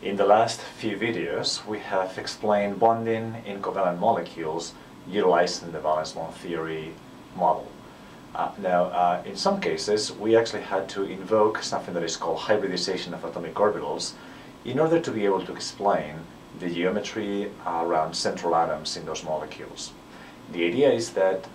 In the last few videos, we have explained bonding in covalent molecules utilizing the valence bond theory model. In some cases, we actually had to invoke something that is called hybridization of atomic orbitals in order to be able to explain the geometry around central atoms in those molecules. The idea is that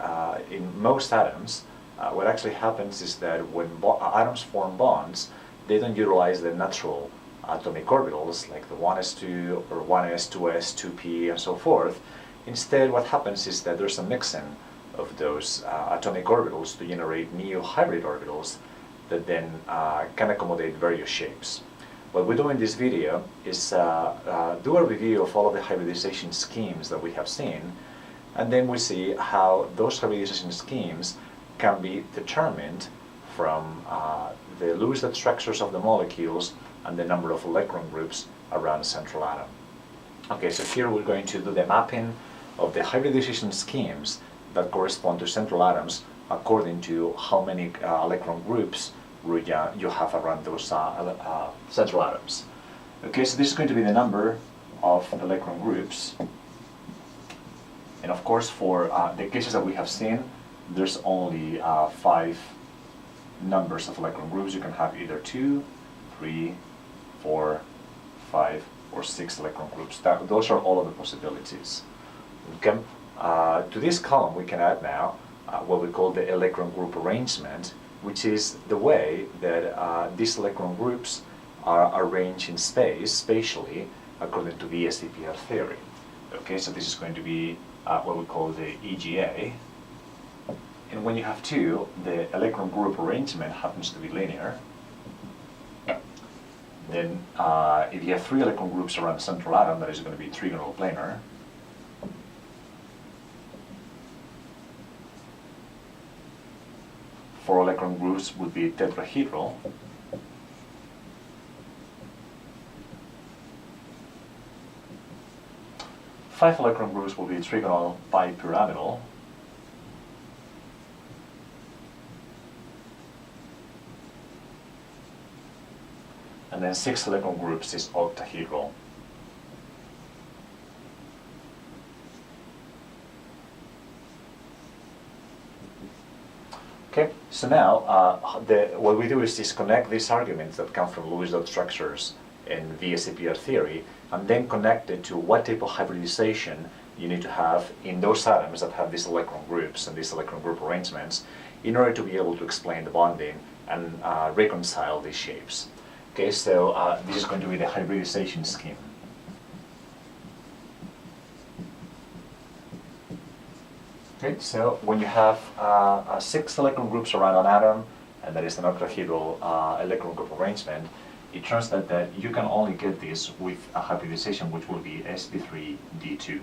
in most atoms, what actually happens is that when atoms form bonds, they don't utilize the natural atomic orbitals like the 1s2 or 1s, 2s, 2p, and so forth. Instead, what happens is that there's a mixing of those atomic orbitals to generate new hybrid orbitals that then can accommodate various shapes. What we do in this video is do a review of all of the hybridization schemes that we have seen, and then we see how those hybridization schemes can be determined from the Lewis structures of the molecules and the number of electron groups around a central atom. Okay, so here we're going to do the mapping of the hybridization schemes that correspond to central atoms according to how many electron groups you have around those central atoms. Okay, so this is going to be the number of electron groups. And of course, for the cases that we have seen, there's only 5 numbers of electron groups. You can have either 2, 3, 4, 5, or 6 electron groups. Those are all of the possibilities. Okay. To this column, we can add now what we call the electron group arrangement, which is the way that these electron groups are arranged in space, spatially, according to VSEPR theory. Okay, so this is going to be what we call the EGA. And when you have 2, the electron group arrangement happens to be linear. Then if you have 3 electron groups around the central atom, that is going to be trigonal planar. Four electron groups would be tetrahedral. Five electron groups will be trigonal bi-pyramidal. And then 6 electron groups is octahedral. Okay, so now what we do is disconnect these arguments that come from Lewis dot structures in VSEPR theory, and then connect it to what type of hybridization you need to have in those atoms that have these electron groups and these electron group arrangements in order to be able to explain the bonding and reconcile these shapes. Okay, so this is going to be the hybridization scheme. Okay, so when you have 6 electron groups around an atom, and that is an octahedral electron group arrangement, it turns out that you can only get this with a hybridization which will be sp3d2.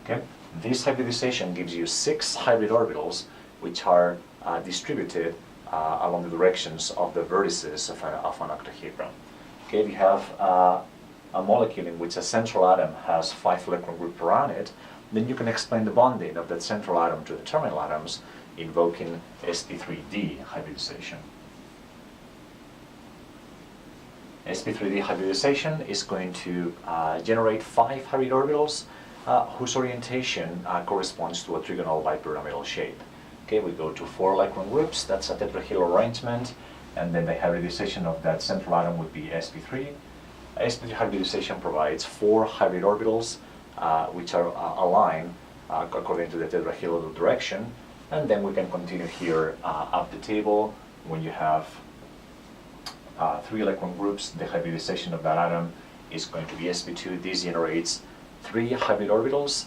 Okay, this hybridization gives you 6 hybrid orbitals which are distributed along the directions of the vertices of an octahedron. Okay, if you have a molecule in which a central atom has 5 electron groups around it, then you can explain the bonding of that central atom to the terminal atoms invoking sp3d hybridization. sp3d hybridization is going to generate 5 hybrid orbitals whose orientation corresponds to a trigonal bi-pyramidal shape. Okay, we go to 4 electron groups, that's a tetrahedral arrangement, and then the hybridization of that central atom would be sp3. sp3 hybridization provides 4 hybrid orbitals which are aligned according to the tetrahedral direction, and then we can continue here up the table. When you have 3 electron groups, the hybridization of that atom is going to be sp2. This generates 3 hybrid orbitals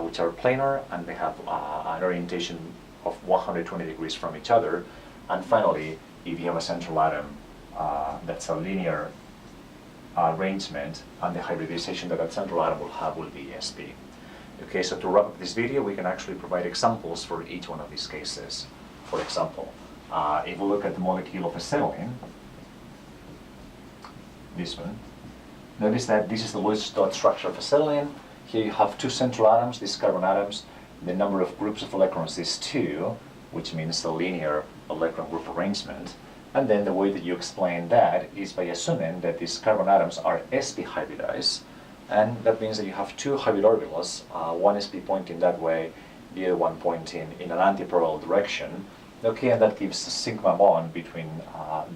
which are planar, and they have an orientation of 120 degrees from each other. And finally, if you have a central atom that's a linear arrangement, and the hybridization that central atom will have will be sp. Okay, so to wrap up this video, we can actually provide examples for each one of these cases. For example, if we look at the molecule of acetylene, this one, notice that this is the Lewis dot structure of acetylene. Here you have 2 central atoms, these carbon atoms. The number of groups of electrons is 2, which means a linear electron group arrangement. And then the way that you explain that is by assuming that these carbon atoms are sp hybridized, and that means that you have two hybrid orbitals, one sp pointing that way, the other one pointing in an antiparallel direction. Okay, and that gives a sigma bond between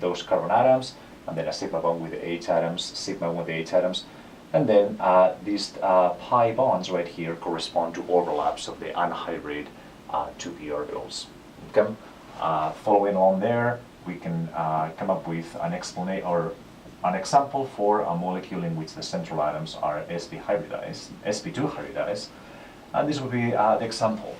those carbon atoms, and then a sigma bond with the H atoms, sigma with the H atoms, and then these pi bonds right here correspond to overlaps of the anhybrid 2p orbitals. Okay, following on there, we can come up with an explanation or an example for a molecule in which the central atoms are sp2 hybridized, and this would be the example.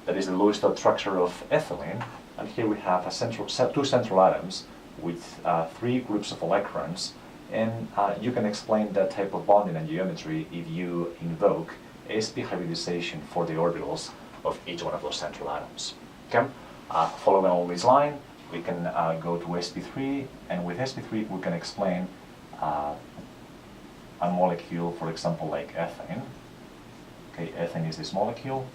That is the Lewis-Dot structure of ethylene, and here we have two central atoms with three groups of electrons, and you can explain that type of bonding and geometry if you invoke sp hybridization for the orbitals of each one of those central atoms. Okay? Following all this line, we can go to sp3, and with sp3 we can explain a molecule, for example, like ethane. Okay, ethane is this molecule.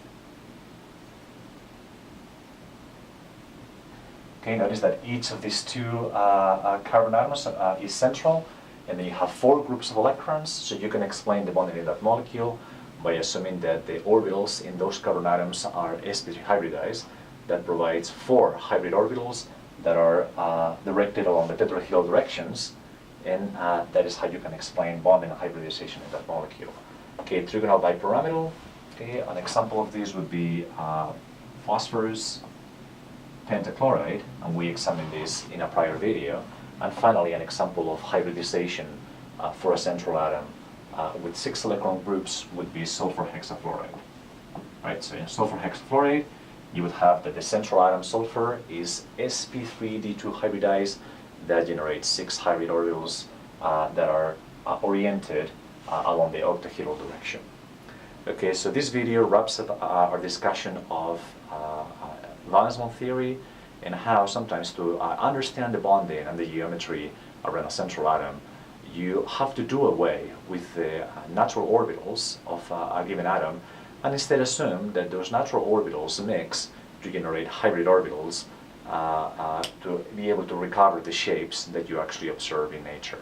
Okay, notice that each of these two carbon atoms is central, and then you have four groups of electrons, so you can explain the bonding in that molecule by assuming that the orbitals in those carbon atoms are sp3 hybridized. That provides four hybrid orbitals that are directed along the tetrahedral directions, and that is how you can explain bonding and hybridization in that molecule. Okay, Trigonal Bi-Pyramidal. Okay, an example of this would be phosphorus pentachloride, and we examined this in a prior video. And finally, an example of hybridization for a central atom with 6 electron groups would be sulfur hexafluoride. Right, so in sulfur hexafluoride, you would have that the central atom sulfur is sp3d2 hybridized. That generates 6 hybrid orbitals that are oriented along the octahedral direction. Okay, so this video wraps up our discussion of valence bond theory and how sometimes to understand the bonding and the geometry around a central atom, you have to do away with the natural orbitals of a given atom, and instead assume that those natural orbitals mix to generate hybrid orbitals to be able to recover the shapes that you actually observe in nature.